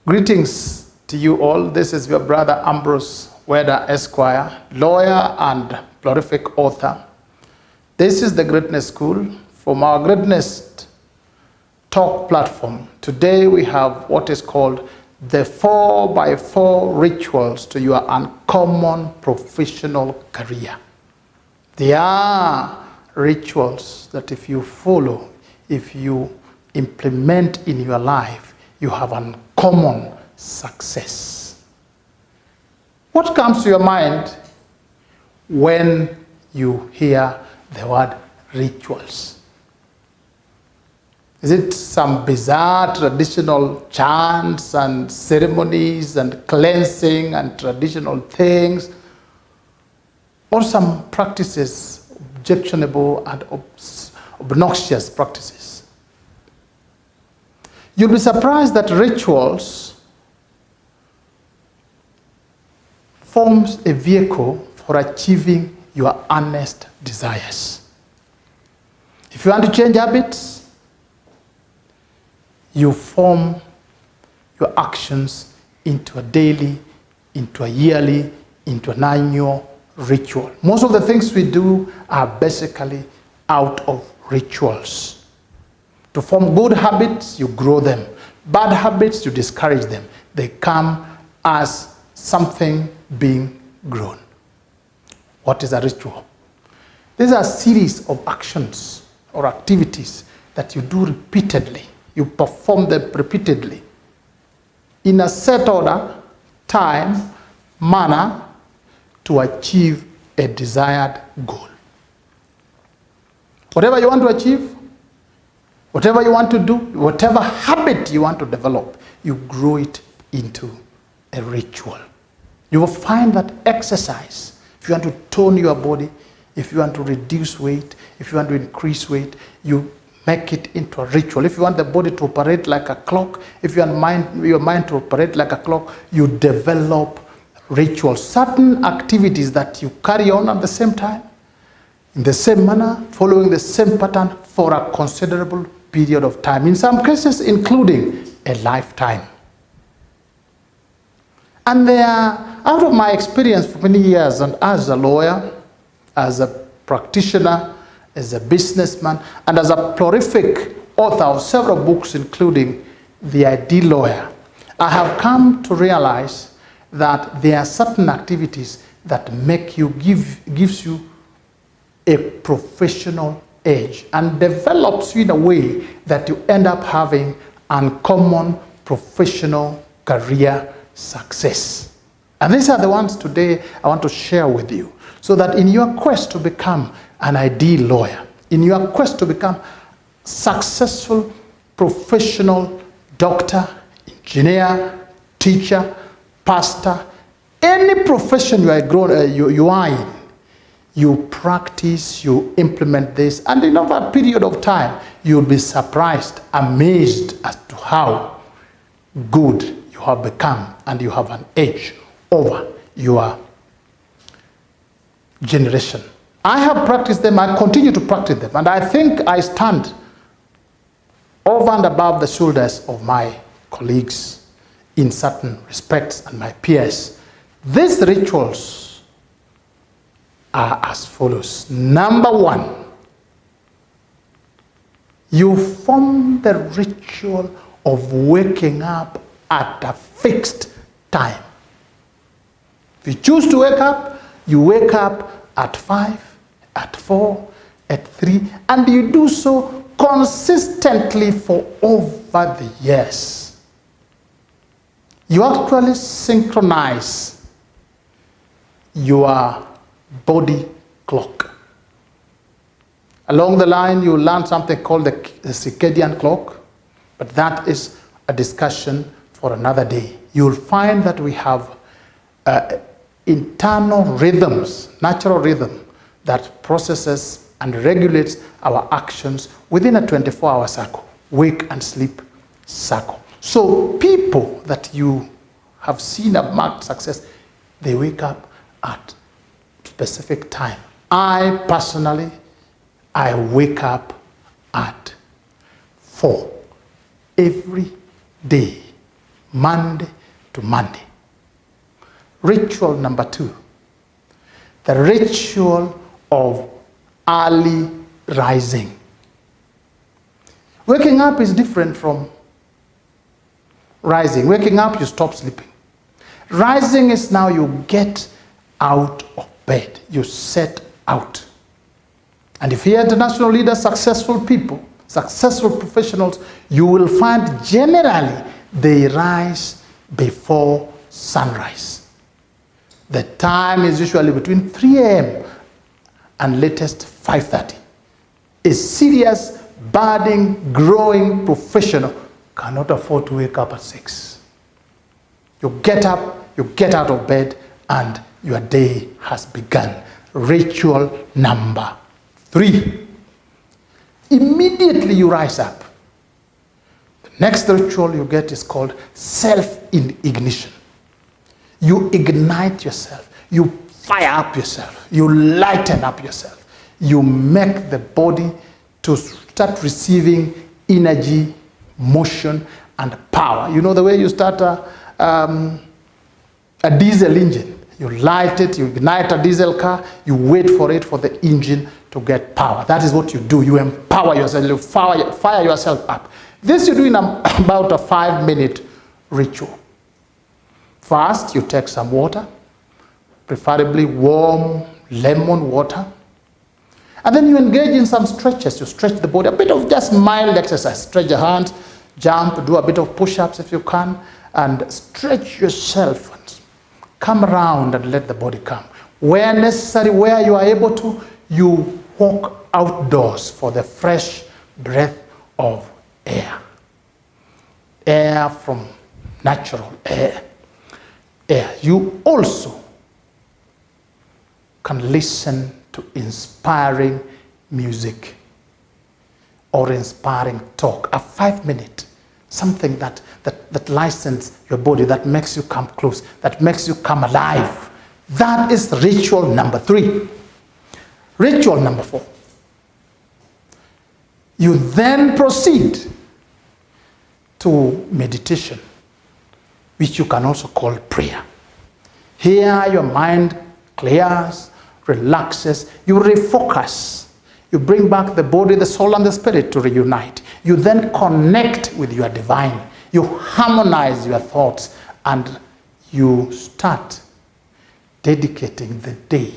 Greetings to you all. This is your brother Ambrose Weda, Esquire, lawyer and prolific author. This is the Greatness School from our Greatness Talk platform. Today we have what is called the 4x4 rituals to your uncommon professional career. They are rituals that if you follow, if you implement in your life, you have uncommon success. What comes to your mind when you hear the word rituals? Is it some bizarre traditional chants and ceremonies and cleansing and traditional things? Or some practices, objectionable and obnoxious practices? You'll be surprised that rituals forms a vehicle for achieving your earnest desires. If you want to change habits, you form your actions into a daily, into a yearly, into an annual ritual. Most of the things we do are basically out of rituals. To form good habits, you grow them. Bad habits, you discourage them. They come as something being grown. What is a ritual? These are a series of actions or activities that you do repeatedly. You perform them repeatedly in a set order, time, manner to achieve a desired goal. Whatever you want to achieve, whatever you want to do, whatever habit you want to develop, you grow it into a ritual. You will find that exercise, if you want to tone your body, if you want to reduce weight, if you want to increase weight, you make it into a ritual. If you want the body to operate like a clock, if you want your mind to operate like a clock, you develop rituals, certain activities that you carry on at the same time, in the same manner, following the same pattern for a considerable period of time, in some cases including a lifetime. And they are, out of my experience for many years, and as a lawyer, as a practitioner, as a businessman, and as a prolific author of several books, including The Ideal Lawyer, I have come to realize that there are certain activities that make you, gives you a professional edge and develops you in a way that you end up having uncommon professional career success. And these are the ones today I want to share with you, so that in your quest to become an ideal lawyer, in your quest to become successful professional doctor, engineer, teacher, pastor, any profession you are in, you practice, you implement this, and in over a period of time, you'll be surprised, amazed as to how good you have become, and you have an edge over your generation. I have practiced them, I continue to practice them, and I think I stand over and above the shoulders of my colleagues in certain respects and my peers. These rituals are as follows. Number one, you form the ritual of waking up at a fixed time. If you choose to wake up, you wake up at 5, at 4, at 3, and you do so consistently for over the years. You actually synchronize your body clock. Along the line, you learn something called the circadian clock, but that is a discussion for another day. You'll find that we have internal rhythms, natural rhythm, that processes and regulates our actions within a 24-hour cycle, wake and sleep cycle. So people that you have seen have marked success, they wake up at specific time. I personally, I wake up at 4 every day, Monday to Monday. Ritual number 2, the ritual of early rising. Waking up is different from rising. Waking up, you stop sleeping. Rising is now you get out of bed. You set out. And if you're international leaders, successful people, successful professionals, you will find generally they rise before sunrise. The time is usually between 3 a.m. and latest 5:30. A serious, budding, growing professional cannot afford to wake up at 6. You get up, you get out of bed, and your day has begun. Ritual number 3. Immediately you rise up. The next ritual you get is called self-ignition. You ignite yourself. You fire up yourself. You lighten up yourself. You make the body to start receiving energy, motion, and power. You know the way you start a diesel engine. You light it, you ignite a diesel car, you wait for it for the engine to get power. That is what you do. You empower yourself, you fire yourself up. This you do in about a 5-minute ritual. First, you take some water, preferably warm lemon water. And then you engage in some stretches. You stretch the body, a bit of just mild exercise. Stretch your hands, jump, do a bit of push-ups if you can, and stretch yourself. And come around and let the body come. Where necessary, where you are able to, you walk outdoors for the fresh breath of air. Air from natural air. You also can listen to inspiring music or inspiring talk. A 5-minute, something that lightens your body, that makes you come close, that makes you come alive. That is ritual number 3. Ritual number 4. You then proceed to meditation, which you can also call prayer. Here your mind clears, relaxes, you refocus. You bring back the body, the soul, and the spirit to reunite. You then connect with your divine. You harmonize your thoughts, and you start dedicating the day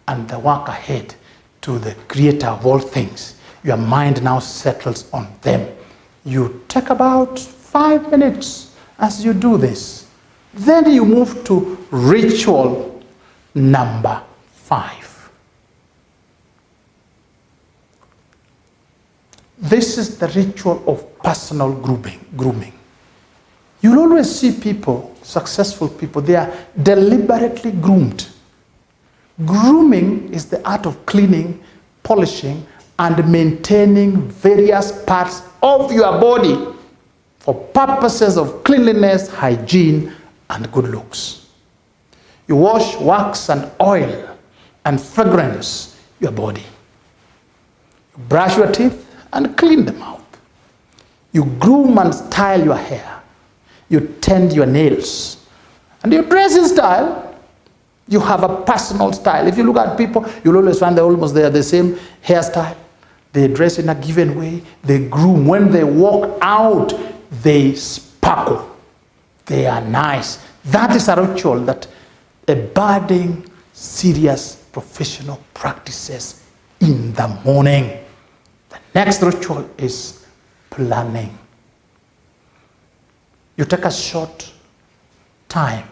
and the work ahead to the creator of all things. Your mind now settles on them. You take about 5 minutes as you do this. Then you move to ritual number 5. This is the ritual of personal grooming. You'll always see people, successful people, they are deliberately groomed. Grooming is the art of cleaning, polishing, and maintaining various parts of your body for purposes of cleanliness, hygiene, and good looks. You wash, wax, and oil, and fragrance your body. You brush your teeth and clean them out. You groom and style your hair. You tend your nails. And your dressing style, you have a personal style. If you look at people, you'll always find they are the same hairstyle. They dress in a given way. They groom. When they walk out, they sparkle. They are nice. That is a ritual that a budding, serious professional practices in the morning. The next ritual is planning. You take a short time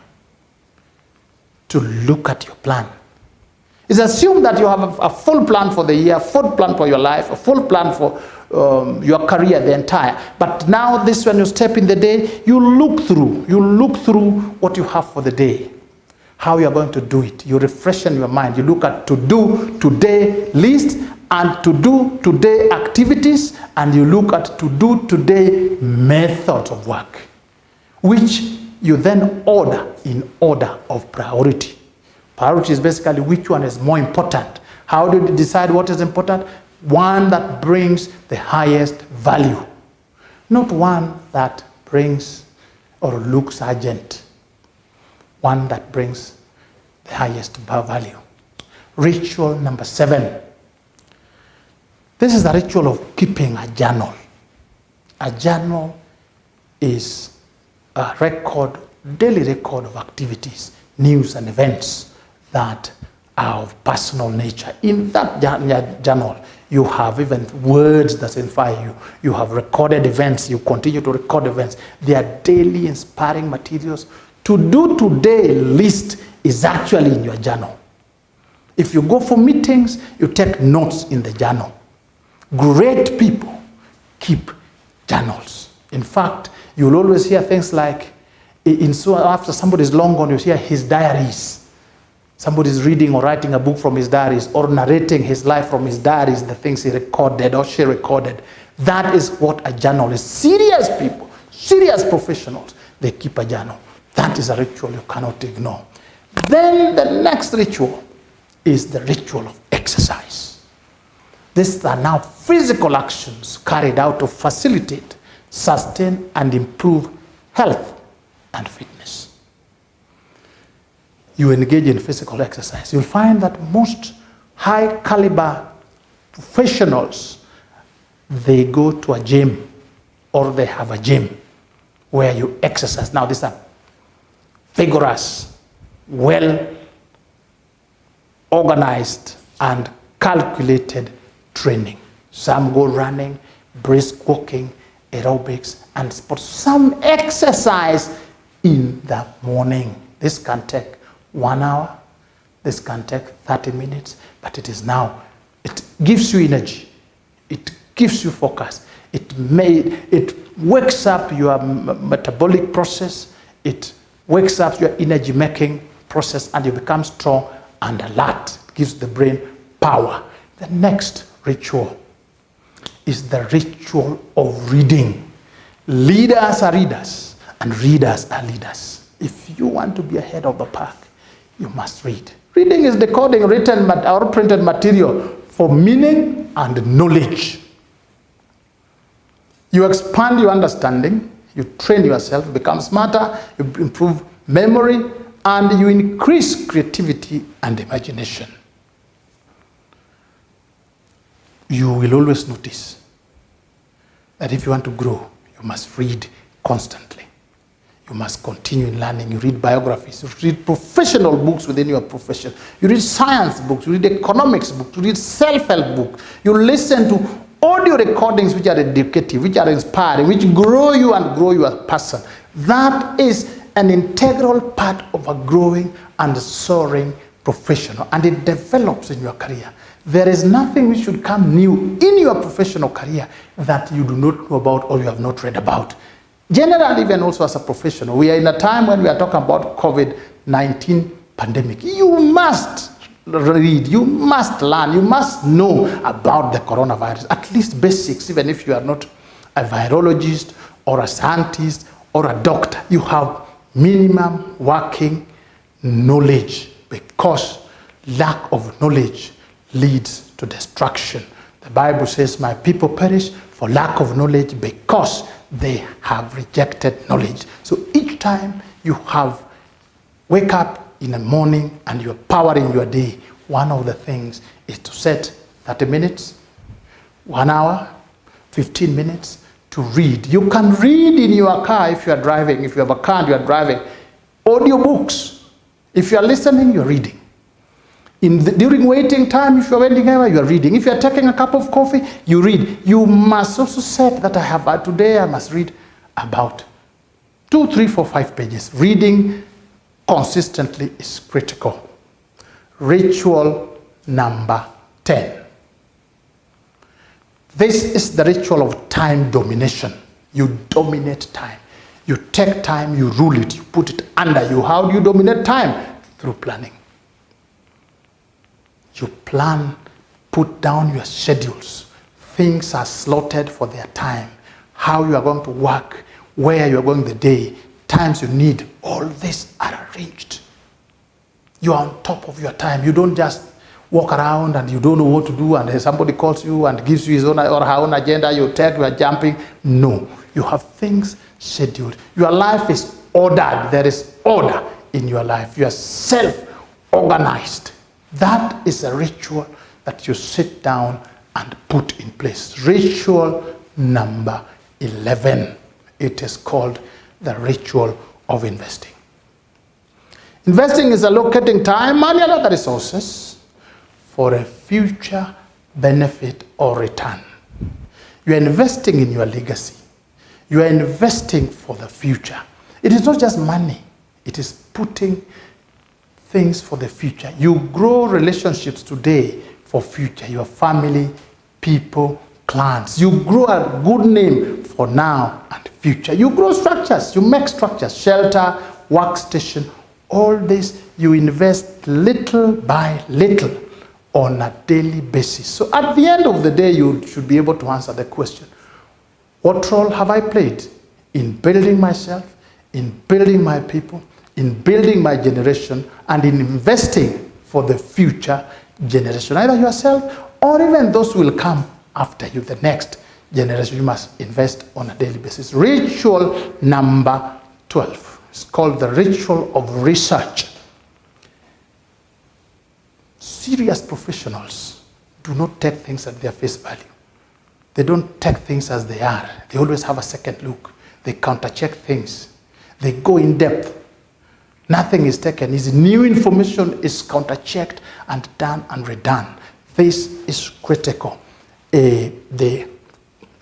to look at your plan. It's assumed that you have a full plan for the year, a full plan for your life, a full plan for your career, the entire. But now this, when you step in the day, you look through what you have for the day, how you are going to do it. You refreshen your mind. You look at to do today list and to do today activities, and you look at to do today methods of work, which you then order in order of priority. Priority is basically which one is more important. How do you decide what is important? One that brings the highest value, not one that brings or looks urgent. One that brings the highest value. Ritual number 7. This is the ritual of keeping a journal. A journal is a record, daily record of activities, news and events that are of personal nature. In that journal, you have even words that inspire you. You have recorded events. You continue to record events. They are daily inspiring materials. To do today list is actually in your journal. If you go for meetings, you take notes in the journal. Great people keep journals. In fact, you'll always hear things like, after somebody's long gone, you hear his diaries. Somebody's reading or writing a book from his diaries or narrating his life from his diaries, the things he recorded or she recorded. That is what a journal is. Serious people, serious professionals, they keep a journal. That is a ritual you cannot ignore. Then the next ritual is the ritual of exercise. These are now physical actions carried out to facilitate, sustain, and improve health and fitness. You engage in physical exercise. You'll find that most high caliber professionals, they go to a gym or they have a gym where you exercise. Now these are vigorous, well organized and calculated training. Some go running, brisk walking, aerobics, and sports. Some exercise in the morning. This can take 1 hour, this can take 30 minutes, but it gives you energy, it gives you focus, it wakes up your metabolic process, it wakes up your energy making process, and you become strong and alert. It gives the brain power. The next ritual is the ritual of reading. Leaders are readers, and readers are leaders. If you want to be ahead of the pack, you must read. Reading is decoding written or printed material for meaning and knowledge. You expand your understanding, you train yourself, become smarter, you improve memory, and you increase creativity and imagination. You will always notice that if you want to grow, you must read constantly. You must continue learning. You read biographies, you read professional books within your profession. You read science books, you read economics books, you read self-help books. You listen to audio recordings which are educative, which are inspiring, which grow you and grow you as a person. That is an integral part of a growing and soaring professional, and it develops in your career. There is nothing which should come new in your professional career that you do not know about or you have not read about. Generally, even also as a professional, we are in a time when we are talking about COVID-19 pandemic. You must read, you must learn, you must know about the coronavirus, at least basics, even if you are not a virologist or a scientist or a doctor. You have minimum working knowledge, because lack of knowledge leads to destruction. The Bible says, my people perish for lack of knowledge because they have rejected knowledge. So each time you wake up in the morning and you're powering your day, one of the things is to set 30 minutes, 1 hour, 15 minutes to read. You can read in your car if you are driving. If you have a car and you are driving, audiobooks. If you are listening, you're reading. During waiting time, if you're waiting anywhere, you're reading. If you're taking a cup of coffee, you read. You must also set that today I must read about 2, 3, 4, 5 pages. Reading consistently is critical. Ritual number 10. This is the ritual of time domination. You dominate time. You take time, you rule it, you put it under you. How do you dominate time? Through planning. You plan, put down your schedules. Things are slotted for their time. How you are going to work, where you are going the day, times you need. All these are arranged. You are on top of your time. You don't just walk around and you don't know what to do, and somebody calls you and gives you his own or her own agenda, you take, you are jumping. No, you have things scheduled. Your life is ordered. There is order in your life. You are self-organized. That is a ritual that you sit down and put in place. Ritual number 11. It is called the ritual of investing. Investing is allocating time, money, and other resources for a future benefit or return. You are investing in your legacy. You are investing for the future. It is not just money. It is putting things for the future. You grow relationships today for future. Your family, people, clients. You grow a good name for now and future. You grow structures. You make structures. Shelter, workstation. All this you invest little by little on a daily basis. So at the end of the day, you should be able to answer the question, what role have I played in building myself, in building my people, in building my generation, and in investing for the future generation, either yourself or even those who will come after you, the next generation. You must invest on a daily basis. Ritual number 12. It's called the ritual of research. Serious professionals do not take things at their face value. They don't take things as they are. They always have a second look. They counter-check things. They go in depth. Nothing is taken easy. New information is counter-checked and done and redone. This is critical. The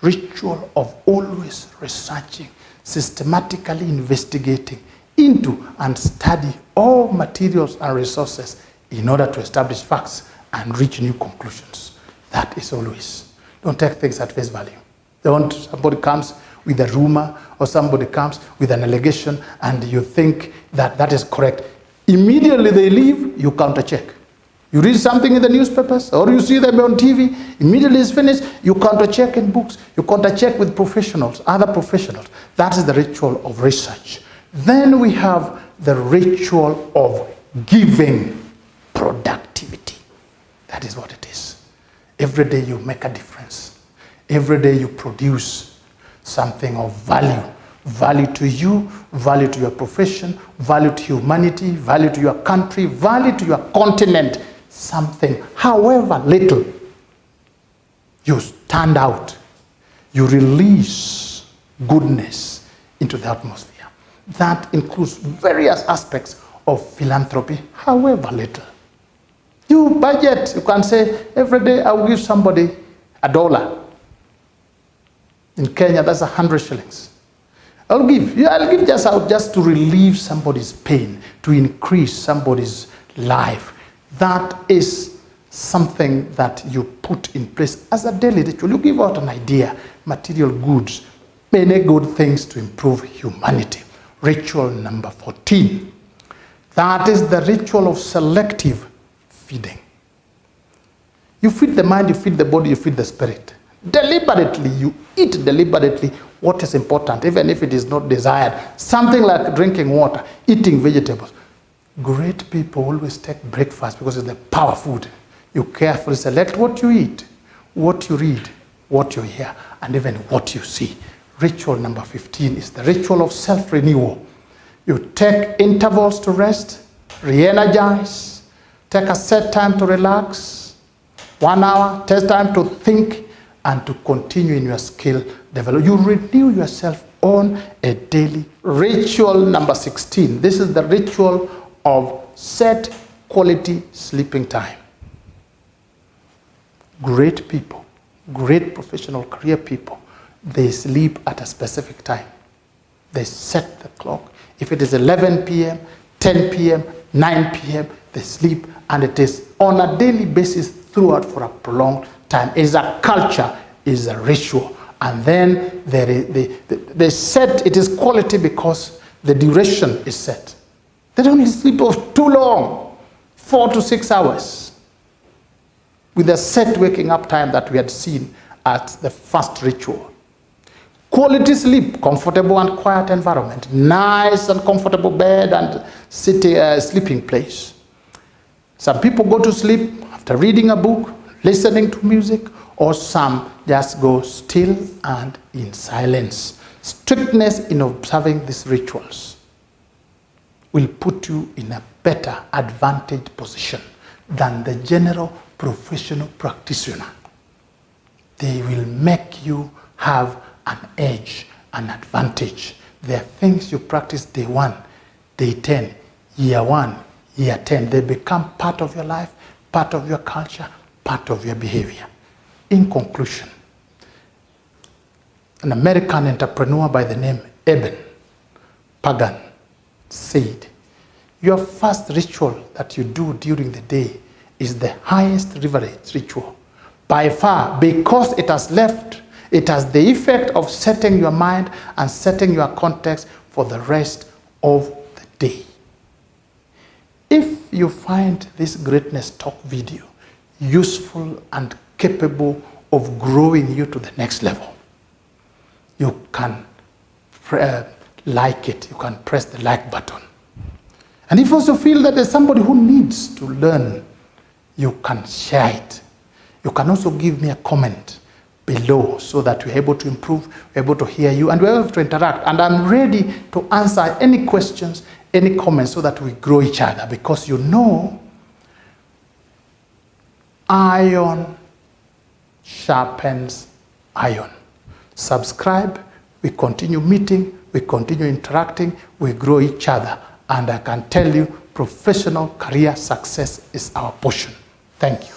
ritual of always researching, systematically investigating into and study all materials and resources in order to establish facts and reach new conclusions. That is always. Don't take things at face value. Somebody comes with a rumor or somebody comes with an allegation and you think that that is correct. Immediately they leave, you counter-check. You read something in the newspapers or you see them on TV, immediately it's finished, you counter-check in books, you counter-check with professionals, other professionals. That is the ritual of research. Then we have the ritual of giving, productivity. That is what it is. Every day you make a difference. Every day you produce something of value. Value to you, value to your profession, value to humanity, value to your country, value to your continent. Something, however little, you stand out. You release goodness into the atmosphere. That includes various aspects of philanthropy, however little. You budget, you can say, every day I will give somebody $1. In Kenya, that's 100 shillings. I'll give just out just to relieve somebody's pain, to increase somebody's life. That is something that you put in place as a daily ritual. You give out an idea, material goods, many good things to improve humanity. Ritual number 14. That is the ritual of selective feeding. You feed the mind, you feed the body, you feed the spirit. Deliberately, you eat deliberately what is important, even if it is not desired. Something like drinking water, eating vegetables. Great people always take breakfast because it's the power food. You carefully select what you eat, what you read, what you hear, and even what you see. Ritual number 15 is the ritual of self-renewal. You take intervals to rest, re-energize, take a set time to relax, 1 hour, take time to think, and to continue in your skill development. You renew yourself on a daily. Ritual number 16. This is the ritual of set quality sleeping time. Great people, great professional career people, they sleep at a specific time. They set the clock. If it is 11 p.m., 10 p.m., 9 p.m., they sleep, and it is on a daily basis throughout for a prolonged time. It is a culture, it is a ritual. And then they set, it is quality because the duration is set. They don't sleep off too long, 4 to 6 hours, with a set waking up time that we had seen at the first ritual. Quality sleep, comfortable and quiet environment, nice and comfortable bed and sleeping place. Some people go to sleep after reading a book, listening to music, or some just go still and in silence. Strictness in observing these rituals will put you in a better advantaged position than the general professional practitioner. They will make you have an edge, an advantage. There are things you practice day 1, day 10, year 1, year 10. They become part of your life, part of your culture, part of your behavior. In conclusion, an American entrepreneur by the name Eben Pagan said, your first ritual that you do during the day is the highest leverage ritual by far, because it has the effect of setting your mind and setting your context for the rest of the day. If you find this greatness talk video useful and capable of growing you to the next level, you can like it. You can press the like button. And if you also feel that there's somebody who needs to learn, you can share it. You can also give me a comment below so that we're able to improve, we're able to hear you, and we're able to interact. And I'm ready to answer any questions, any comments, so that we grow each other. Because you know, iron sharpens iron. Subscribe, we continue meeting, we continue interacting, we grow each other. And I can tell you, professional career success is our portion. Thank you.